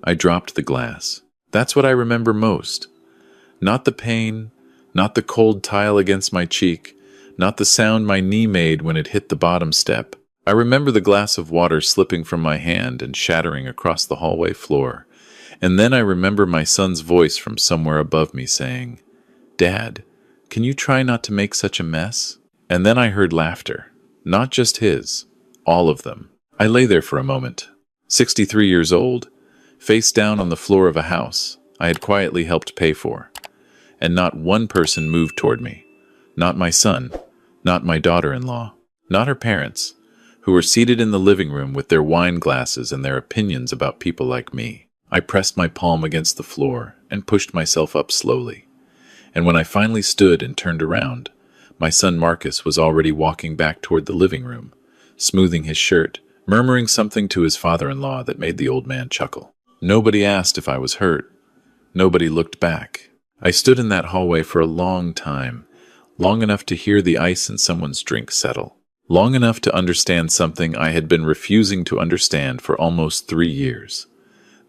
I dropped the glass. That's what I remember most. Not the pain, not the cold tile against my cheek, not the sound my knee made when it hit the bottom step. I remember the glass of water slipping from my hand and shattering across the hallway floor. And then I remember my son's voice from somewhere above me saying, "Dad, can you try not to make such a mess?" And then I heard laughter. Not just his, all of them. I lay there for a moment. 63 years old, face down on the floor of a house I had quietly helped pay for. And not one person moved toward me. Not my son, not my daughter-in-law, not her parents, who were seated in the living room with their wine glasses and their opinions about people like me. I pressed my palm against the floor and pushed myself up slowly. And when I finally stood and turned around, my son Marcus was already walking back toward the living room, smoothing his shirt, murmuring something to his father-in-law that made the old man chuckle. Nobody asked if I was hurt. Nobody looked back. I stood in that hallway for a long time, long enough to hear the ice in someone's drink settle, long enough to understand something I had been refusing to understand for almost 3 years.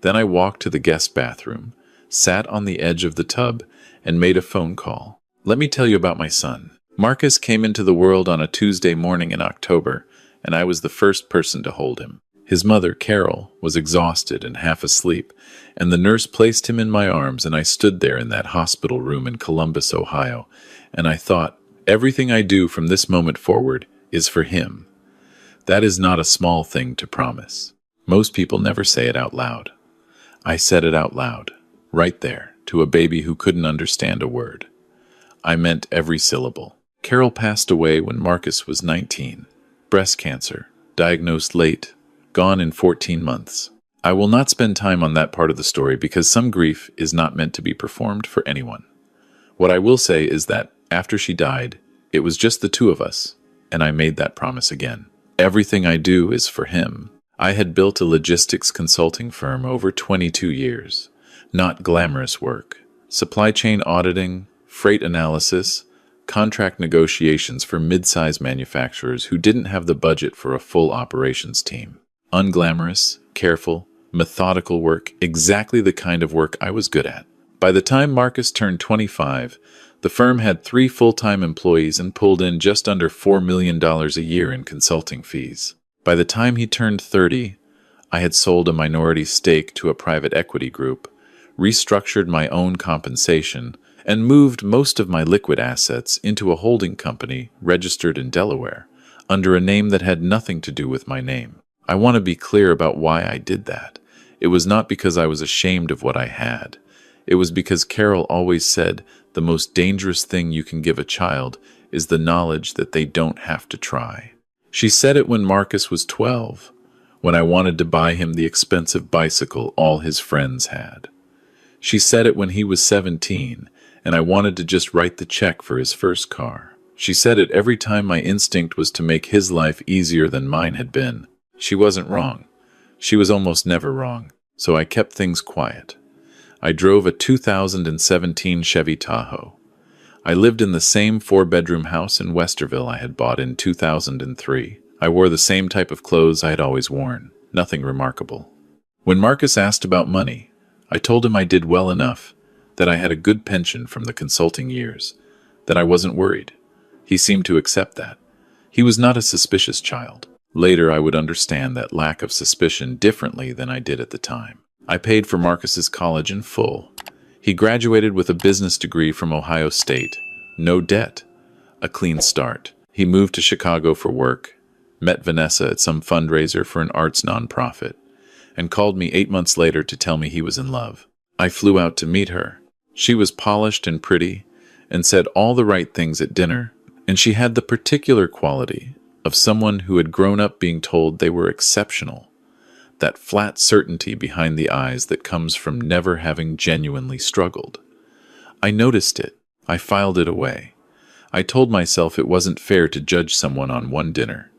Then I walked to the guest bathroom, sat on the edge of the tub, and made a phone call. Let me tell you about my son. Marcus came into the world on a Tuesday morning in October, and I was the first person to hold him. His mother, Carol, was exhausted and half asleep, and the nurse placed him in my arms, and I stood there in that hospital room in Columbus, Ohio, and I thought, everything I do from this moment forward is for him. That is not a small thing to promise. Most people never say it out loud. I said it out loud, right there, to a baby who couldn't understand a word. I meant every syllable. Carol passed away when Marcus was 19. Breast cancer, diagnosed late, gone in 14 months. I will not spend time on that part of the story because some grief is not meant to be performed for anyone. What I will say is that after she died, it was just the two of us, and I made that promise again. Everything I do is for him. I had built a logistics consulting firm over 22 years. Not glamorous work. Supply chain auditing, freight analysis, contract negotiations for mid-size manufacturers who didn't have the budget for a full operations team. Unglamorous, careful, methodical work, exactly the kind of work I was good at. By the time Marcus turned 25, the firm had 3 full-time employees and pulled in just under $4 million a year in consulting fees. By the time he turned 30, I had sold a minority stake to a private equity group, restructured my own compensation, and moved most of my liquid assets into a holding company registered in Delaware, under a name that had nothing to do with my name. I want to be clear about why I did that. It was not because I was ashamed of what I had. It was because Carol always said the most dangerous thing you can give a child is the knowledge that they don't have to try. She said it when Marcus was 12, when I wanted to buy him the expensive bicycle all his friends had. She said it when he was 17, and I wanted to just write the check for his first car. She said it every time my instinct was to make his life easier than mine had been. She wasn't wrong. She was almost never wrong, so I kept things quiet. I drove a 2017 Chevy Tahoe. I lived in the same 4-bedroom house in Westerville I had bought in 2003. I wore the same type of clothes I had always worn, nothing remarkable. When Marcus asked about money, I told him I did well enough, that I had a good pension from the consulting years, that I wasn't worried. He seemed to accept that. He was not a suspicious child. Later, I would understand that lack of suspicion differently than I did at the time. I paid for Marcus's college in full. He graduated with a business degree from Ohio State. No debt. A clean start. He moved to Chicago for work, met Vanessa at some fundraiser for an arts nonprofit, and called me 8 months later to tell me he was in love. I flew out to meet her. She was polished and pretty, and said all the right things at dinner, and she had the particular quality of someone who had grown up being told they were exceptional, that flat certainty behind the eyes that comes from never having genuinely struggled. I noticed it. I filed it away. I told myself it wasn't fair to judge someone on one dinner.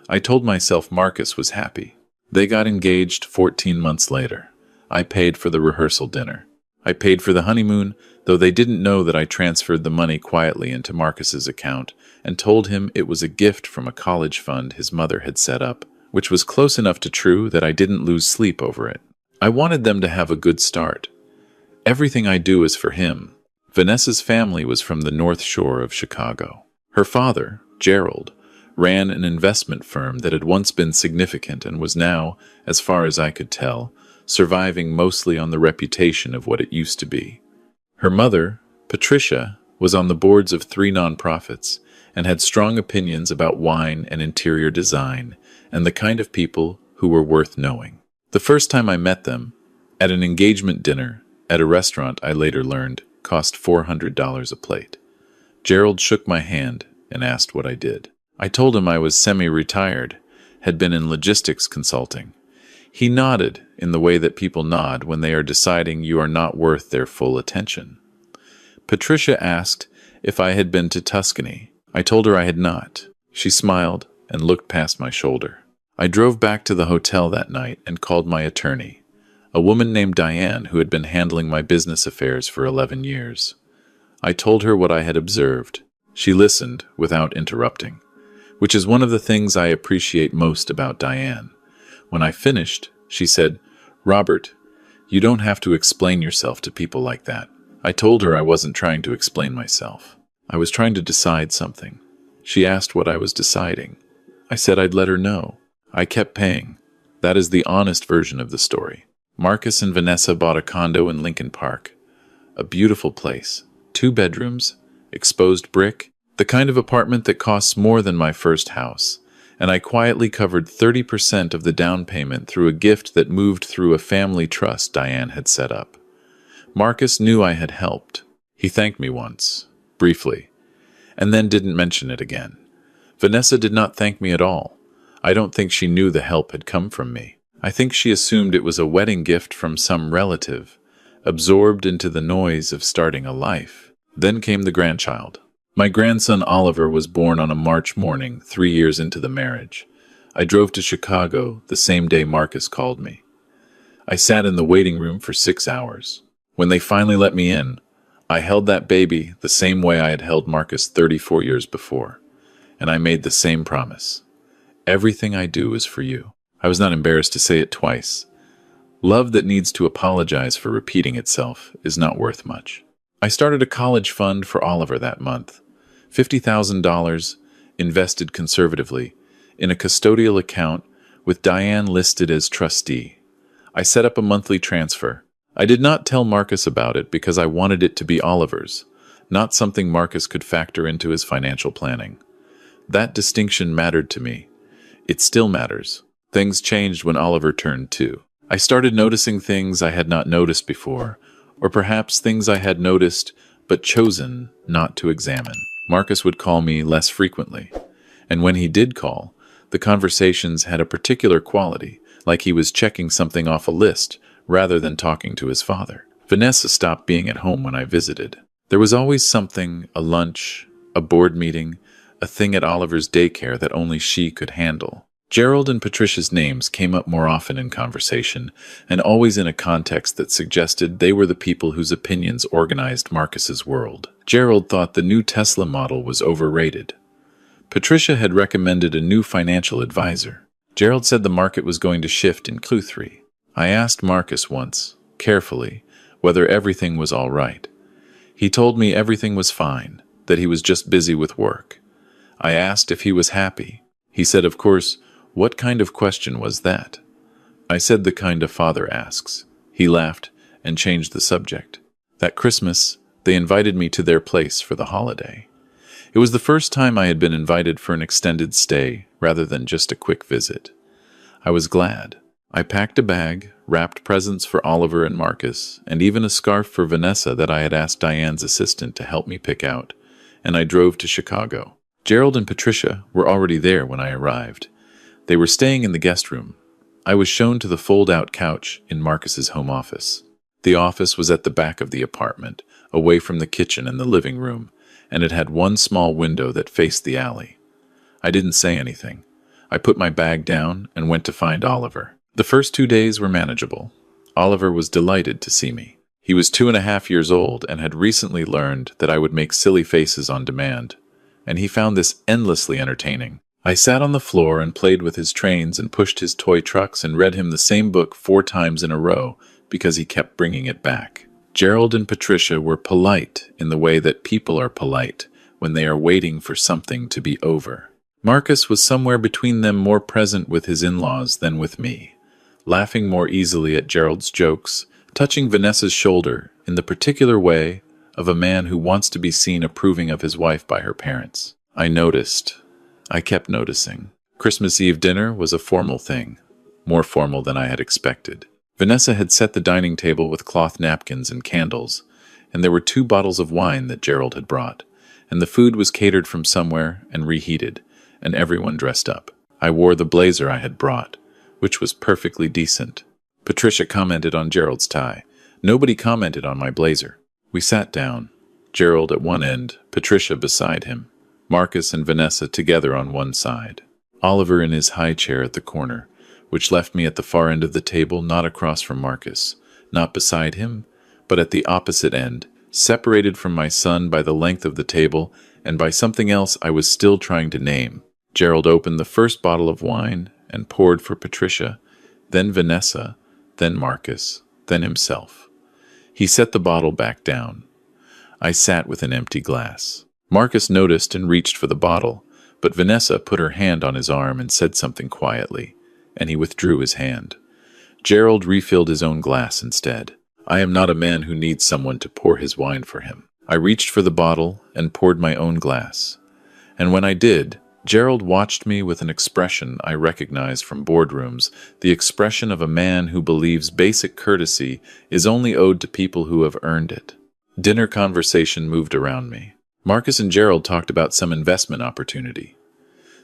I told myself Marcus was happy. They got engaged 14 months later. I paid for the rehearsal dinner. I paid for the honeymoon, though they didn't know that I transferred the money quietly into Marcus's account and told him it was a gift from a college fund his mother had set up, which was close enough to true that I didn't lose sleep over it. I wanted them to have a good start. Everything I do is for him. Vanessa's family was from the North Shore of Chicago. Her father, Gerald, ran an investment firm that had once been significant and was now, as far as I could tell, surviving mostly on the reputation of what it used to be. Her mother, Patricia, was on the boards of 3 nonprofits and had strong opinions about wine and interior design and the kind of people who were worth knowing. The first time I met them, at an engagement dinner at a restaurant I later learned cost $400 a plate, Gerald shook my hand and asked what I did. I told him I was semi-retired, had been in logistics consulting. He nodded in the way that people nod when they are deciding you are not worth their full attention. Patricia asked if I had been to Tuscany. I told her I had not. She smiled and looked past my shoulder. I drove back to the hotel that night and called my attorney, a woman named Diane who had been handling my business affairs for 11 years. I told her what I had observed. She listened without interrupting, which is one of the things I appreciate most about Diane. When I finished, she said, "Robert, you don't have to explain yourself to people like that." I told her I wasn't trying to explain myself. I was trying to decide something. She asked what I was deciding. I said I'd let her know. I kept paying. That is the honest version of the story. Marcus and Vanessa bought a condo in Lincoln Park. A beautiful place. 2 bedrooms, exposed brick, the kind of apartment that costs more than my first house. And I quietly covered 30% of the down payment through a gift that moved through a family trust Diane had set up. Marcus knew I had helped. He thanked me once, briefly, and then didn't mention it again. Vanessa did not thank me at all. I don't think she knew the help had come from me. I think she assumed it was a wedding gift from some relative, absorbed into the noise of starting a life. Then came the grandchild. My grandson Oliver was born on a March morning, 3 years into the marriage. I drove to Chicago the same day Marcus called me. I sat in the waiting room for 6 hours. When they finally let me in, I held that baby the same way I had held Marcus 34 years before, and I made the same promise. Everything I do is for you. I was not embarrassed to say it twice. Love that needs to apologize for repeating itself is not worth much. I started a college fund for Oliver that month. $50,000 invested conservatively in a custodial account with Diane listed as trustee. I set up a monthly transfer. I did not tell Marcus about it because I wanted it to be Oliver's, not something Marcus could factor into his financial planning. That distinction mattered to me. It still matters. Things changed when Oliver turned 2. I started noticing things I had not noticed before, or perhaps things I had noticed but chosen not to examine. Marcus would call me less frequently, and when he did call, the conversations had a particular quality, like he was checking something off a list rather than talking to his father. Vanessa stopped being at home when I visited. There was always something, a lunch, a board meeting, a thing at Oliver's daycare that only she could handle. Gerald and Patricia's names came up more often in conversation, and always in a context that suggested they were the people whose opinions organized Marcus's world. Gerald thought the new Tesla model was overrated. Patricia had recommended a new financial advisor. Gerald said the market was going to shift in Q3. I asked Marcus once, carefully, whether everything was all right. He told me everything was fine, that he was just busy with work. I asked if he was happy. He said, of course. What kind of question was that? I said the kind a father asks. He laughed and changed the subject. That Christmas, they invited me to their place for the holiday. It was the first time I had been invited for an extended stay rather than just a quick visit. I was glad. I packed a bag, wrapped presents for Oliver and Marcus, and even a scarf for Vanessa that I had asked Diane's assistant to help me pick out, and I drove to Chicago. Gerald and Patricia were already there when I arrived. They were staying in the guest room. I was shown to the fold-out couch in Marcus's home office. The office was at the back of the apartment, away from the kitchen and the living room, and it had one small window that faced the alley. I didn't say anything. I put my bag down and went to find Oliver. The first 2 days were manageable. Oliver was delighted to see me. He was 2.5 years old and had recently learned that I would make silly faces on demand, and he found this endlessly entertaining. I sat on the floor and played with his trains and pushed his toy trucks and read him the same book 4 times in a row because he kept bringing it back. Gerald and Patricia were polite in the way that people are polite when they are waiting for something to be over. Marcus was somewhere between them, more present with his in-laws than with me, laughing more easily at Gerald's jokes, touching Vanessa's shoulder in the particular way of a man who wants to be seen approving of his wife by her parents. I kept noticing. Christmas Eve dinner was a formal thing, more formal than I had expected. Vanessa had set the dining table with cloth napkins and candles, and there were 2 bottles of wine that Gerald had brought, and the food was catered from somewhere and reheated, and everyone dressed up. I wore the blazer I had brought, which was perfectly decent. Patricia commented on Gerald's tie. Nobody commented on my blazer. We sat down, Gerald at one end, Patricia beside him, Marcus and Vanessa together on one side, Oliver in his high chair at the corner, which left me at the far end of the table, not across from Marcus, not beside him, but at the opposite end, separated from my son by the length of the table and by something else I was still trying to name. Gerald opened the first bottle of wine and poured for Patricia, then Vanessa, then Marcus, then himself. He set the bottle back down. I sat with an empty glass. Marcus noticed and reached for the bottle, but Vanessa put her hand on his arm and said something quietly, and he withdrew his hand. Gerald refilled his own glass instead. I am not a man who needs someone to pour his wine for him. I reached for the bottle and poured my own glass. And when I did, Gerald watched me with an expression I recognized from boardrooms, the expression of a man who believes basic courtesy is only owed to people who have earned it. Dinner conversation moved around me. Marcus and Gerald talked about some investment opportunity,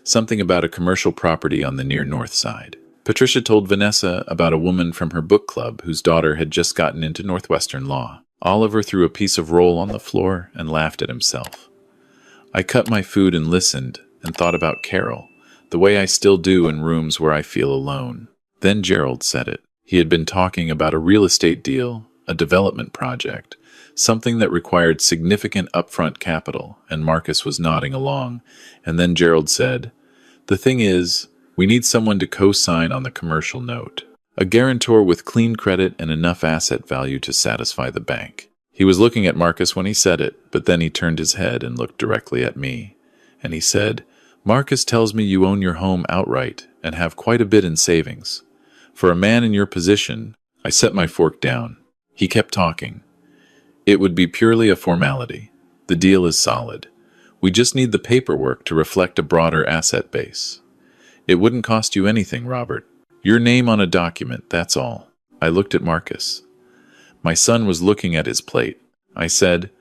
something about a commercial property on the near north side. Patricia told Vanessa about a woman from her book club whose daughter had just gotten into Northwestern law. Oliver threw a piece of roll on the floor and laughed at himself. I cut my food and listened and thought about Carol, the way I still do in rooms where I feel alone. Then Gerald said it. He had been talking about a real estate deal, a development project, something that required significant upfront capital, and Marcus was nodding along. And then Gerald said, "The thing is, we need someone to co-sign on the commercial note. A guarantor with clean credit and enough asset value to satisfy the bank." He was looking at Marcus when he said it, but then he turned his head and looked directly at me. And he said, "Marcus tells me you own your home outright and have quite a bit in savings. For a man in your position," I set my fork down. He kept talking. "It would be purely a formality. The deal is solid. We just need the paperwork to reflect a broader asset base. It wouldn't cost you anything, Robert. Your name on a document, that's all." I looked at Marcus. My son was looking at his plate. I said,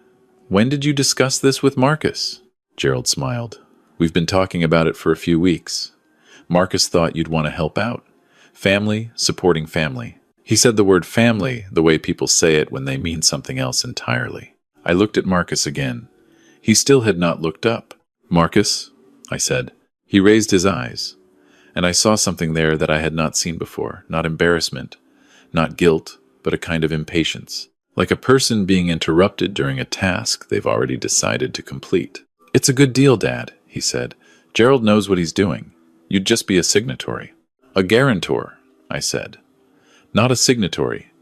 "When did you discuss this with Marcus?" Gerald smiled. "We've been talking about it for a few weeks. Marcus thought you'd want to help out. Family, supporting family." He said the word family the way people say it when they mean something else entirely. I looked at Marcus again. He still had not looked up. "Marcus," I said. He raised his eyes, and I saw something there that I had not seen before. Not embarrassment, not guilt, but a kind of impatience. Like a person being interrupted during a task they've already decided to complete. "It's a good deal, Dad," he said. "Gerald knows what he's doing. You'd just be a signatory." "A guarantor," I said. "Not a signatory.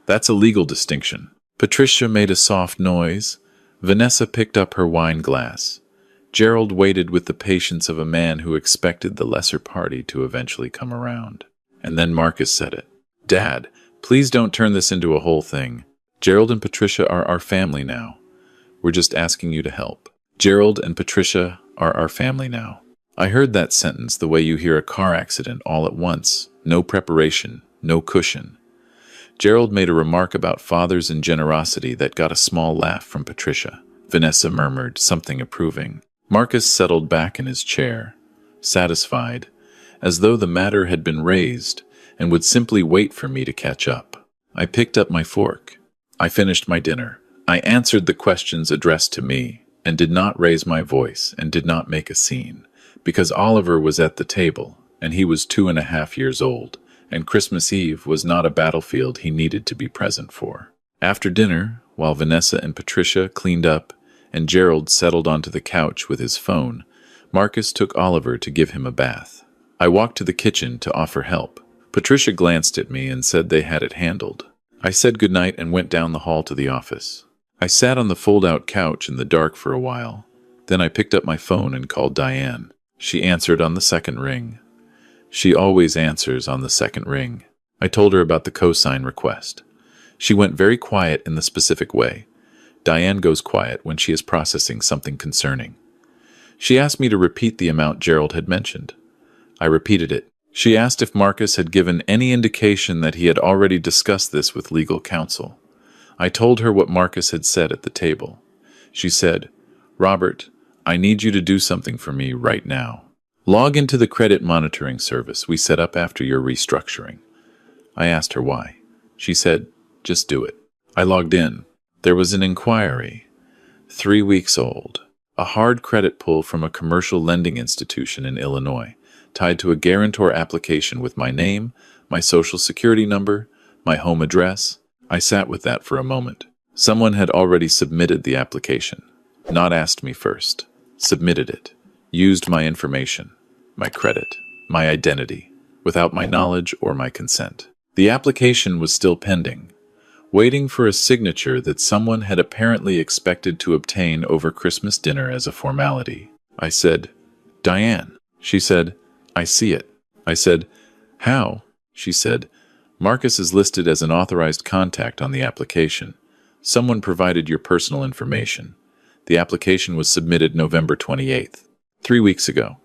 That's a legal distinction." Patricia made a soft noise. Vanessa picked up her wine glass. Gerald waited with the patience of a man who expected the lesser party to eventually come around. And then Marcus said it. "Dad, please don't turn this into a whole thing. Gerald and Patricia are our family now. We're just asking you to help. Gerald and Patricia are our family now." I heard that sentence the way you hear a car accident all at once. No preparation, no cushion. Gerald made a remark about fathers and generosity that got a small laugh from Patricia. Vanessa murmured something approving. Marcus settled back in his chair, satisfied, as though the matter had been raised and would simply wait for me to catch up. I picked up my fork. I finished my dinner. I answered the questions addressed to me and did not raise my voice and did not make a scene, because Oliver was at the table and he was 2.5 years old, and Christmas Eve was not a battlefield he needed to be present for. After dinner, while Vanessa and Patricia cleaned up and Gerald settled onto the couch with his phone, Marcus took Oliver to give him a bath. I walked to the kitchen to offer help. Patricia glanced at me and said they had it handled. I said goodnight and went down the hall to the office. I sat on the fold-out couch in the dark for a while. Then I picked up my phone and called Diane. She answered on the second ring. She always answers on the second ring. I told her about the cosign request. She went very quiet in the specific way. Diane goes quiet when she is processing something concerning. She asked me to repeat the amount Gerald had mentioned. I repeated it. She asked if Marcus had given any indication that he had already discussed this with legal counsel. I told her what Marcus had said at the table. She said, "Robert, I need you to do something for me right now. Log into the credit monitoring service we set up after your restructuring." I asked her why. She said, "Just do it." I logged in. There was an inquiry. 3 weeks old. A hard credit pull from a commercial lending institution in Illinois, tied to a guarantor application with my name, my social security number, my home address. I sat with that for a moment. Someone had already submitted the application. Not asked me first. Submitted it. Used my information, my credit, my identity, without my knowledge or my consent. The application was still pending, waiting for a signature that someone had apparently expected to obtain over Christmas dinner as a formality. I said, "Diane." She said, "I see it." I said, "How?" She said, "Marcus is listed as an authorized contact on the application. Someone provided your personal information. The application was submitted November 28th, 3 weeks ago,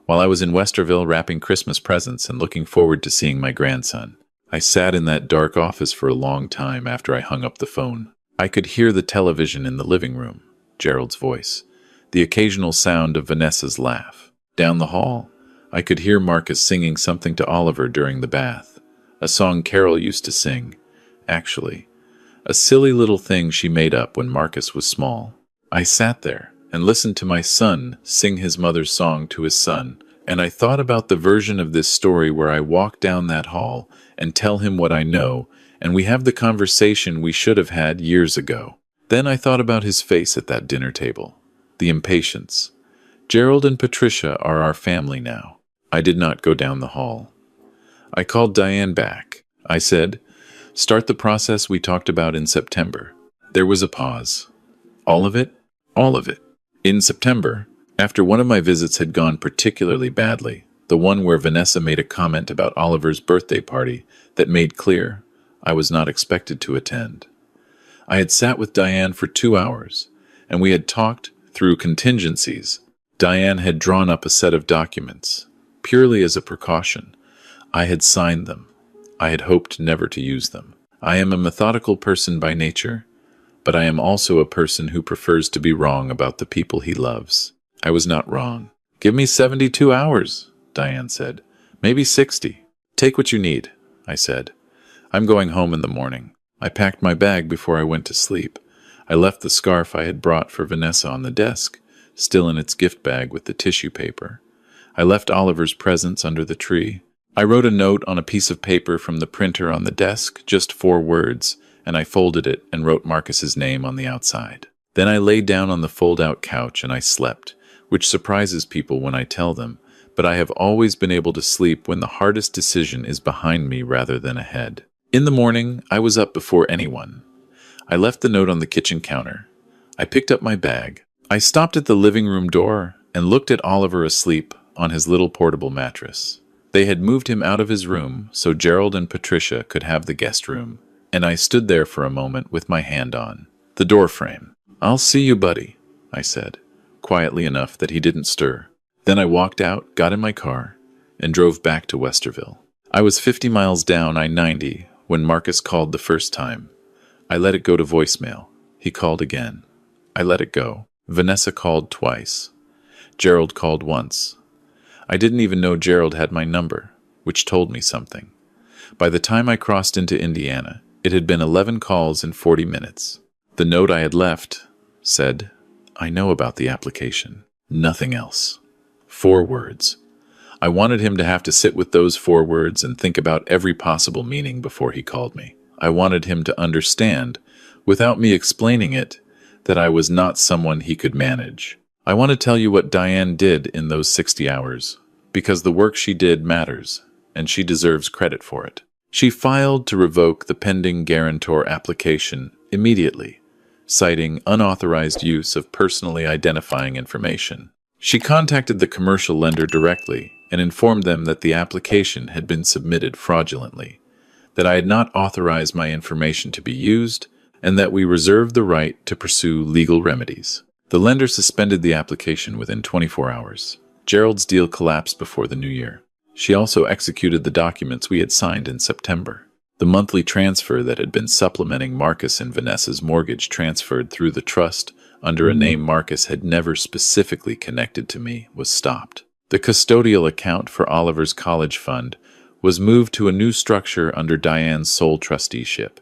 while I was in Westerville wrapping Christmas presents and looking forward to seeing my grandson." I sat in that dark office for a long time after I hung up the phone. I could hear the television in the living room, Gerald's voice, the occasional sound of Vanessa's laugh. Down the hall, I could hear Marcus singing something to Oliver during the bath, a song Carol used to sing, actually, a silly little thing she made up when Marcus was small. I sat there and listened to my son sing his mother's song to his son, and I thought about the version of this story where I walk down that hall and tell him what I know, and we have the conversation we should have had years ago. Then I thought about his face at that dinner table, the impatience. Gerald and Patricia are our family now. I did not go down the hall. I called Diane back. I said, "Start the process we talked about in September." There was a pause. "All of it?" "All of it." In September, after one of my visits had gone particularly badly, the one where Vanessa made a comment about Oliver's birthday party that made clear I was not expected to attend. I had sat with Diane for 2 hours, and we had talked through contingencies. Diane had drawn up a set of documents, purely as a precaution. I had signed them. I had hoped never to use them. I am a methodical person by nature, but I am also a person who prefers to be wrong about the people he loves. I was not wrong. "Give me 72 hours, Diane said. "Maybe 60. "Take what you need," I said. "I'm going home in the morning." I packed my bag before I went to sleep. I left the scarf I had brought for Vanessa on the desk, still in its gift bag with the tissue paper. I left Oliver's presents under the tree. I wrote a note on a piece of paper from the printer on the desk, just 4 words, and I folded it and wrote Marcus's name on the outside. Then I lay down on the fold-out couch and I slept, which surprises people when I tell them, but I have always been able to sleep when the hardest decision is behind me rather than ahead. In the morning, I was up before anyone. I left the note on the kitchen counter. I picked up my bag. I stopped at the living room door and looked at Oliver asleep on his little portable mattress. They had moved him out of his room so Gerald and Patricia could have the guest room, and I stood there for a moment with my hand on the door frame. "I'll see you, buddy," I said, quietly enough that he didn't stir. Then I walked out, got in my car, and drove back to Westerville. I was 50 miles down I-90 when Marcus called the first time. I let it go to voicemail. He called again. I let it go. Vanessa called twice. Gerald called once. I didn't even know Gerald had my number, which told me something. By the time I crossed into Indiana, it had been 11 calls in 40 minutes. The note I had left said, "I know about the application." Nothing else. 4 words. I wanted him to have to sit with those 4 words and think about every possible meaning before he called me. I wanted him to understand, without me explaining it, that I was not someone he could manage. I want to tell you what Diane did in those 60 hours, because the work she did matters, and she deserves credit for it. She filed to revoke the pending guarantor application immediately, citing unauthorized use of personally identifying information. She contacted the commercial lender directly and informed them that the application had been submitted fraudulently, that I had not authorized my information to be used, and that we reserved the right to pursue legal remedies. The lender suspended the application within 24 hours. Gerald's deal collapsed before the new year. She also executed the documents we had signed in September. The monthly transfer that had been supplementing Marcus and Vanessa's mortgage transferred through the trust under a name Marcus had never specifically connected to me was stopped. The custodial account for Oliver's college fund was moved to a new structure under Diane's sole trusteeship,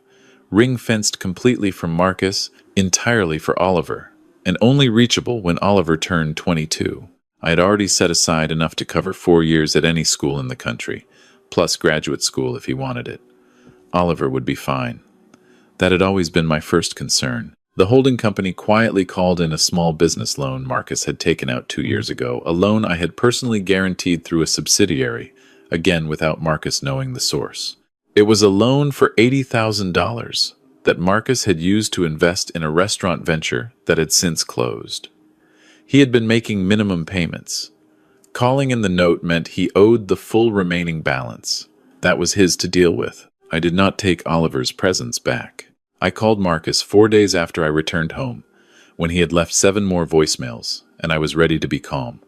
ring-fenced completely from Marcus, entirely for Oliver, and only reachable when Oliver turned 22. I had already set aside enough to cover 4 years at any school in the country, plus graduate school if he wanted it. Oliver would be fine. That had always been my first concern. The holding company quietly called in a small business loan Marcus had taken out 2 years ago, a loan I had personally guaranteed through a subsidiary, again without Marcus knowing the source. It was a loan for $80,000 that Marcus had used to invest in a restaurant venture that had since closed. He had been making minimum payments. Calling in the note meant he owed the full remaining balance. That was his to deal with. I did not take Oliver's presents back. I called Marcus 4 days after I returned home, when he had left 7 more voicemails, and I was ready to be calm.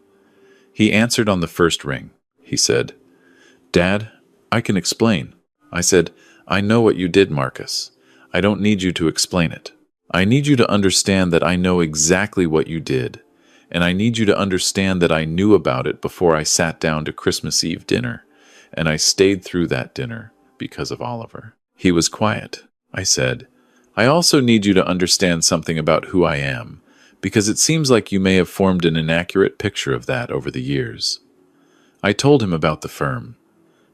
He answered on the first ring. He said, "Dad, I can explain." I said, "I know what you did, Marcus. I don't need you to explain it. I need you to understand that I know exactly what you did, and I need you to understand that I knew about it before I sat down to Christmas Eve dinner, and I stayed through that dinner because of Oliver." He was quiet. I said, "I also need you to understand something about who I am, because it seems like you may have formed an inaccurate picture of that over the years." I told him about the firm.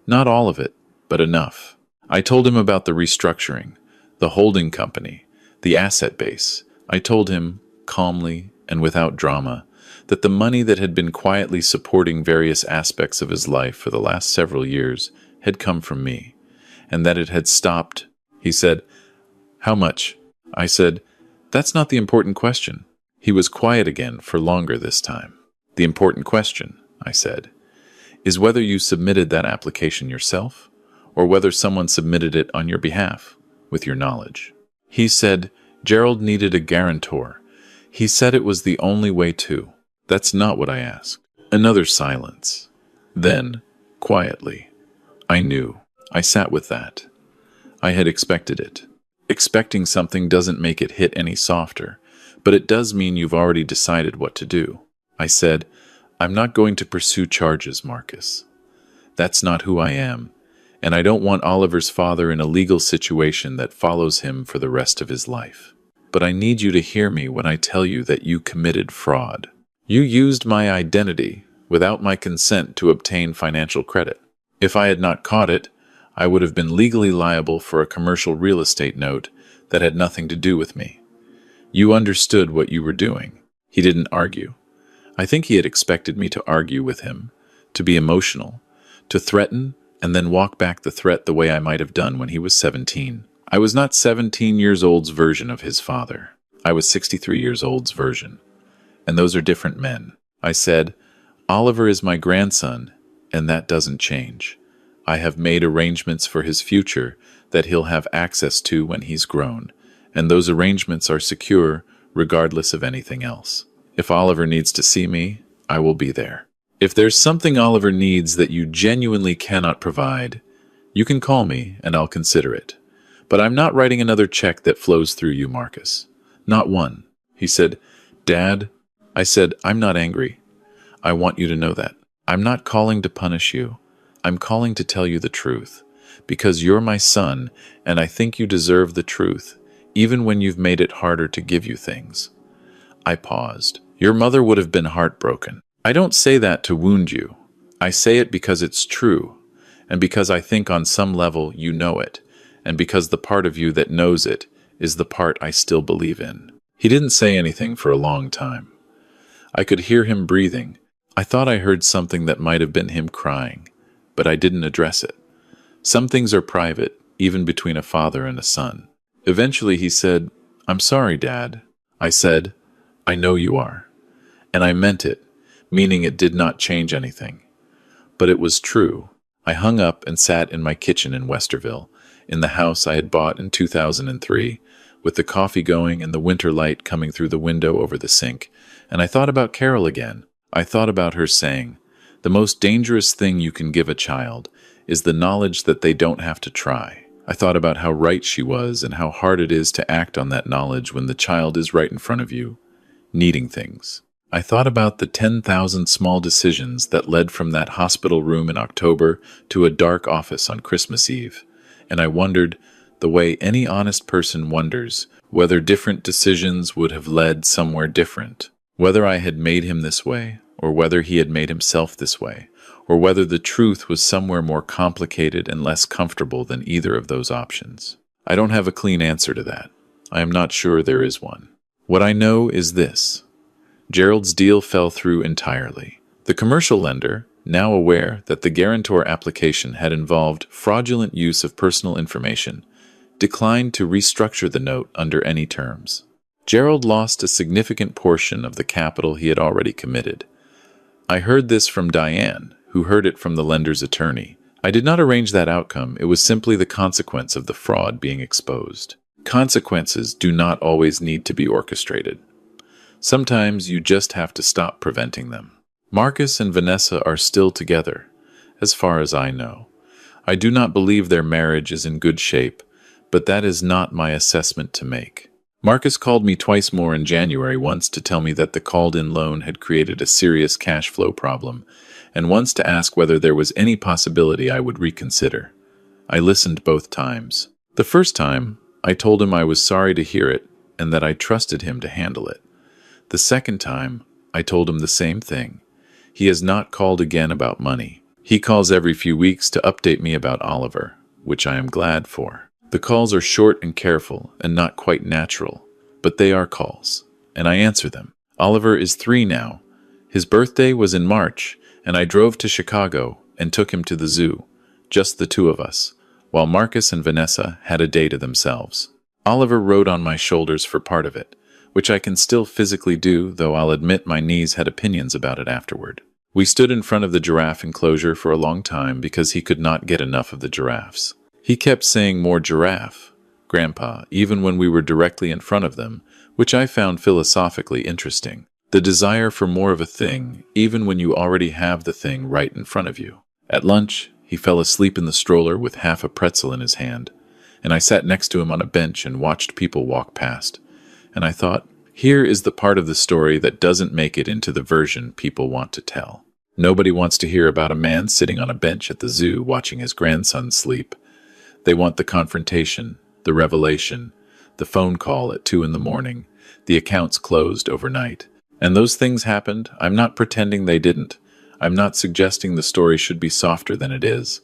Not all of it, but enough. I told him about the restructuring, the holding company, the asset base. I told him, calmly and without drama, that the money that had been quietly supporting various aspects of his life for the last several years had come from me, and that it had stopped. He said, "How much?" I said, "That's not the important question." He was quiet again for longer this time. "The important question," I said, "is whether you submitted that application yourself, or whether someone submitted it on your behalf, with your knowledge." He said Gerald needed a guarantor. He said it was the only way to. "That's not what I asked." Another silence. Then, quietly, I knew. I sat with that. I had expected it. Expecting something doesn't make it hit any softer, but it does mean you've already decided what to do. I said, "I'm not going to pursue charges, Marcus. That's not who I am, and I don't want Oliver's father in a legal situation that follows him for the rest of his life. But I need you to hear me when I tell you that you committed fraud. You used my identity without my consent to obtain financial credit. If I had not caught it, I would have been legally liable for a commercial real estate note that had nothing to do with me. You understood what you were doing." He didn't argue. I think he had expected me to argue with him, to be emotional, to threaten, and then walk back the threat the way I might have done when he was 17. I was not 17 years old's version of his father. I was 63 years old's version. And those are different men. I said, "Oliver is my grandson, and that doesn't change. I have made arrangements for his future that he'll have access to when he's grown, and those arrangements are secure regardless of anything else. If Oliver needs to see me, I will be there. If there's something Oliver needs that you genuinely cannot provide, you can call me and I'll consider it. But I'm not writing another check that flows through you, Marcus. Not one." He said, "Dad," I said, "I'm not angry. I want you to know that. I'm not calling to punish you. I'm calling to tell you the truth, because you're my son, and I think you deserve the truth, even when you've made it harder to give you things." I paused. "Your mother would have been heartbroken. I don't say that to wound you. I say it because it's true, and because I think on some level you know it, and because the part of you that knows it is the part I still believe in." He didn't say anything for a long time. I could hear him breathing. I thought I heard something that might have been him crying, but I didn't address it. Some things are private, even between a father and a son. Eventually he said, "I'm sorry, Dad." I said, "I know you are." And I meant it, meaning it did not change anything. But it was true. I hung up and sat in my kitchen in Westerville, in the house I had bought in 2003, with the coffee going and the winter light coming through the window over the sink, and I thought about Carol again. I thought about her saying, "The most dangerous thing you can give a child is the knowledge that they don't have to try." I thought about how right she was and how hard it is to act on that knowledge when the child is right in front of you, needing things. I thought about the 10,000 small decisions that led from that hospital room in October to a dark office on Christmas Eve, and I wondered, the way any honest person wonders, whether different decisions would have led somewhere different, whether I had made him this way, or whether he had made himself this way, or whether the truth was somewhere more complicated and less comfortable than either of those options. I don't have a clean answer to that. I am not sure there is one. What I know is this. Gerald's deal fell through entirely. The commercial lender, now aware that the guarantor application had involved fraudulent use of personal information, declined to restructure the note under any terms. Gerald lost a significant portion of the capital he had already committed. I heard this from Diane, who heard it from the lender's attorney. I did not arrange that outcome. It was simply the consequence of the fraud being exposed. Consequences do not always need to be orchestrated. Sometimes you just have to stop preventing them. Marcus and Vanessa are still together, as far as I know. I do not believe their marriage is in good shape, but that is not my assessment to make. Marcus called me twice more in January, once to tell me that the called-in loan had created a serious cash flow problem, and once to ask whether there was any possibility I would reconsider. I listened both times. The first time, I told him I was sorry to hear it and that I trusted him to handle it. The second time, I told him the same thing. He has not called again about money. He calls every few weeks to update me about Oliver, which I am glad for. The calls are short and careful and not quite natural, but they are calls, and I answer them. Oliver is 3 now. His birthday was in March, and I drove to Chicago and took him to the zoo, just the two of us, while Marcus and Vanessa had a day to themselves. Oliver rode on my shoulders for part of it, which I can still physically do, though I'll admit my knees had opinions about it afterward. We stood in front of the giraffe enclosure for a long time because he could not get enough of the giraffes. He kept saying more giraffe, Grandpa, even when we were directly in front of them, which I found philosophically interesting. The desire for more of a thing, even when you already have the thing right in front of you. At lunch, he fell asleep in the stroller with half a pretzel in his hand, and I sat next to him on a bench and watched people walk past. And I thought, here is the part of the story that doesn't make it into the version people want to tell. Nobody wants to hear about a man sitting on a bench at the zoo watching his grandson sleep. They want the confrontation, the revelation, the phone call at 2 a.m, the accounts closed overnight. And those things happened. I'm not pretending they didn't. I'm not suggesting the story should be softer than it is.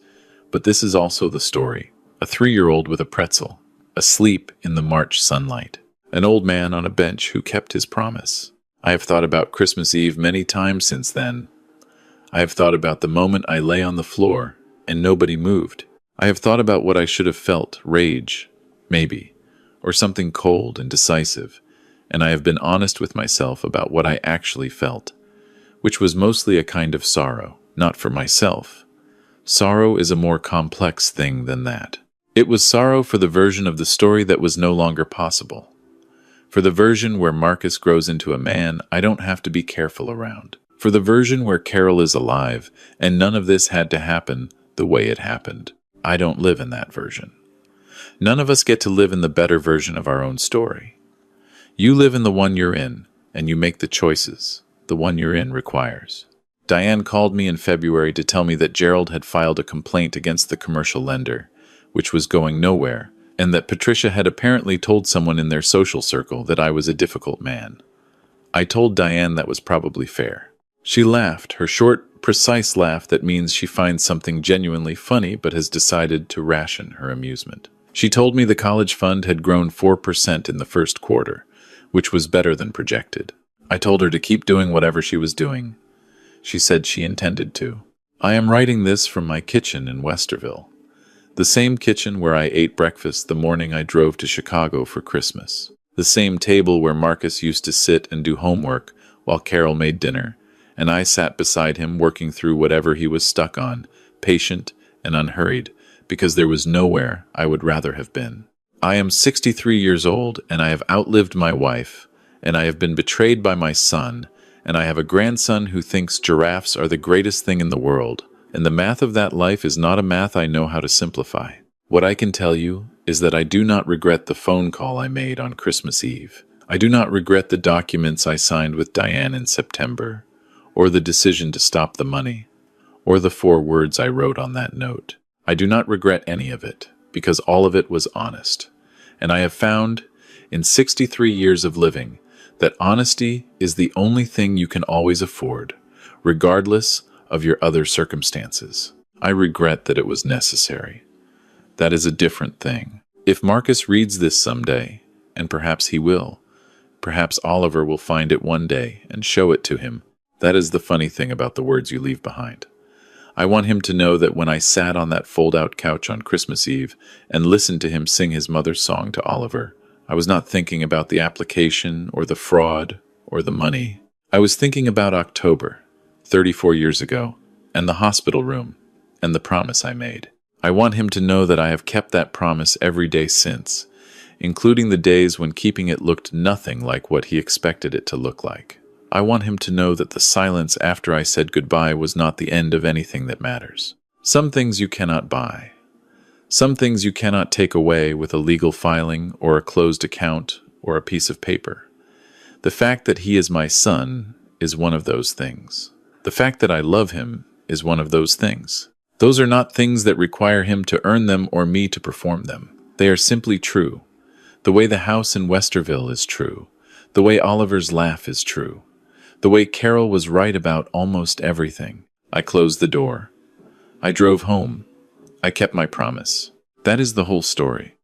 But this is also the story. A 3-year-old with a pretzel, asleep in the March sunlight. An old man on a bench who kept his promise. I have thought about Christmas Eve many times since then. I have thought about the moment I lay on the floor and nobody moved. I have thought about what I should have felt, rage, maybe, or something cold and decisive, and I have been honest with myself about what I actually felt, which was mostly a kind of sorrow, not for myself. Sorrow is a more complex thing than that. It was sorrow for the version of the story that was no longer possible. For the version where Marcus grows into a man I don't have to be careful around. For the version where Carol is alive and none of this had to happen the way it happened. I don't live in that version. None of us get to live in the better version of our own story. You live in the one you're in, and you make the choices the one you're in requires. Diane called me in February to tell me that Gerald had filed a complaint against the commercial lender, which was going nowhere, and that Patricia had apparently told someone in their social circle that I was a difficult man. I told Diane that was probably fair. She laughed, her short, precise laugh that means she finds something genuinely funny but has decided to ration her amusement. She told me the college fund had grown 4% in the first quarter, which was better than projected. I told her to keep doing whatever she was doing. She said she intended to. I am writing this from my kitchen in Westerville, the same kitchen where I ate breakfast the morning I drove to Chicago for Christmas, the same table where Marcus used to sit and do homework while Carol made dinner, and I sat beside him working through whatever he was stuck on, patient and unhurried, because there was nowhere I would rather have been. I am 63 years old, and I have outlived my wife, and I have been betrayed by my son, and I have a grandson who thinks giraffes are the greatest thing in the world, and the math of that life is not a math I know how to simplify. What I can tell you is that I do not regret the phone call I made on Christmas Eve. I do not regret the documents I signed with Diane in September, or the decision to stop the money, or the 4 words I wrote on that note. I do not regret any of it, because all of it was honest. And I have found, in 63 years of living, that honesty is the only thing you can always afford, regardless of your other circumstances. I regret that it was necessary. That is a different thing. If Marcus reads this someday, and perhaps he will, perhaps Oliver will find it one day and show it to him. That is the funny thing about the words you leave behind. I want him to know that when I sat on that fold-out couch on Christmas Eve and listened to him sing his mother's song to Oliver, I was not thinking about the application or the fraud or the money. I was thinking about October, 34 years ago, and the hospital room, and the promise I made. I want him to know that I have kept that promise every day since, including the days when keeping it looked nothing like what he expected it to look like. I want him to know that the silence after I said goodbye was not the end of anything that matters. Some things you cannot buy. Some things you cannot take away with a legal filing or a closed account or a piece of paper. The fact that he is my son is one of those things. The fact that I love him is one of those things. Those are not things that require him to earn them or me to perform them. They are simply true. The way the house in Westerville is true. The way Oliver's laugh is true. The way Carol was right about almost everything. I closed the door. I drove home. I kept my promise. That is the whole story.